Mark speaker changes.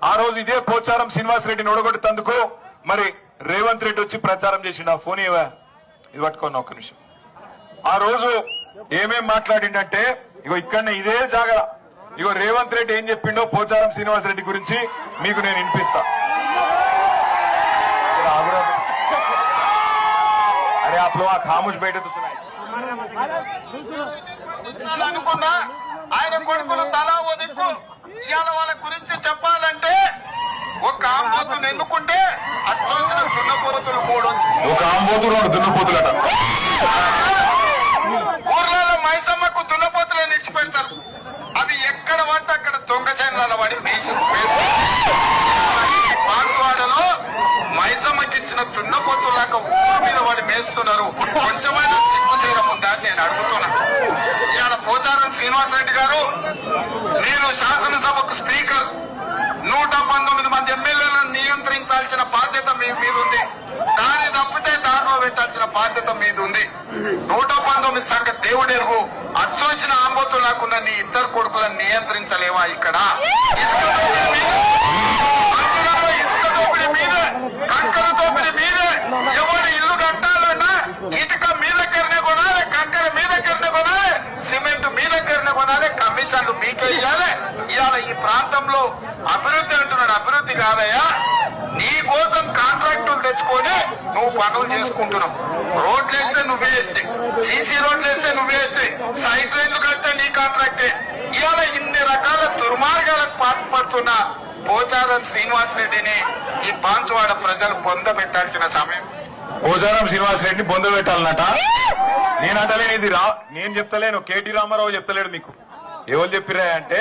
Speaker 1: ఆ రోజు ఇదే పోచారం శ్రీనివాస్ రెడ్డిని ఓడగొట్టేందుకు మరి రేవంత్ రెడ్డి వచ్చి ప్రచారం చేసిండు. ఆ ఫోన్ ఇది పట్టుకోండి ఒక్క నిమిషం. ఆ రోజు ఏమేం మాట్లాడిండంటే ఇగో ఇక్కడనే ఇదే జాగా ఇగో రేవంత్ రెడ్డి ఏం చెప్పిండో పోచారం శ్రీనివాస్ రెడ్డి గురించి మీకు నేను వినిపిస్తా. అరే आप लोग खामोश बैठे तो सुनाई.
Speaker 2: అనుకున్నా ఆయన కొడుకులు తలా ఓ దిక్కు ఇవాళ వాళ్ళ గురించి చెప్పాలంటే ఒక ఆంబోతులు ఎన్నుకుంటే అచ్చోసిన దున్నపోతులు మూడు
Speaker 1: ఒక ఆంబోతులు దున్నపోతులట.
Speaker 2: ఊర్లలో మైసమ్మకు దున్నపోతులను నిలిచిపెడతారు. అవి ఎక్కడ పడితే అక్కడ దొంగ చేనుల పడి పాకువాడలో మైసమ్మకి ఇచ్చిన దున్నపోతులాక ఊరు మీద వాడి మేస్తున్నారు. కొంచెమైనా సిగ్గు చేయడం ఉందా అని నేను అడుగుతున్నా. ఇవాళ పోచారం శ్రీనివాసరెడ్డి గారు, నేను శాసనసభకు స్పీకర్, 119 మంది ఎమ్మెల్యేలను నియంత్రించాల్సిన బాధ్యత మీ మీద ఉంది. దారి తప్పితే దారిలో పెట్టాల్సిన బాధ్యత మీద ఉంది. 119 సంఖ్య దేవుడెరుగు అచ్చోసిన ఆంబోతులాకున్న నీ ఇద్దరు కొడుకులను నియంత్రించలేవా? ఇక్కడ ఇసుక దోపిడీ మీద కంకర దోపిడీ మీద ఎవరు ఇల్లు కట్టాలన్నా ఇటుక మీ దగ్గరనే కొనాలి, కంకర మీ దగ్గరనే కొనాలి, సిమెంట్ మీ దగ్గరనే కొనాలి, కమిషన్లు మీకే ఇవ్వాలి. ఇవాళ ఈ ప్రాంతంలో అభివృద్ధి అంటున్నాడు. అభివృద్ధి కాదయ్యా, నీ కోసం కాంట్రాక్టులు తెచ్చుకొని నువ్వు పనులు చేసుకుంటున్నావు. రోడ్లు వేస్తే నువ్వే వేస్తే, సీసీ రోడ్లు వేస్తే నువ్వే వేస్తే, సైడ్ లైన్లు కడితే నీ కాంట్రాక్టే. ఇవాళ ఇన్ని రకాల దుర్మార్గాలకు పాల్పడుతున్న పోచారం శ్రీనివాస్ రెడ్డిని ఈ బాన్సువాడ ప్రజలు పొందబెట్టాల్సిన సమయం.
Speaker 1: పోచారం శ్రీనివాస్ రెడ్డిని పొందబెట్టాలన్నట. నేను అంటలేను, ఇది నేను చెప్తలేను, కేటీ రామారావు చెప్తలేడు. మీకు ఎవరు చెప్పిరా అంటే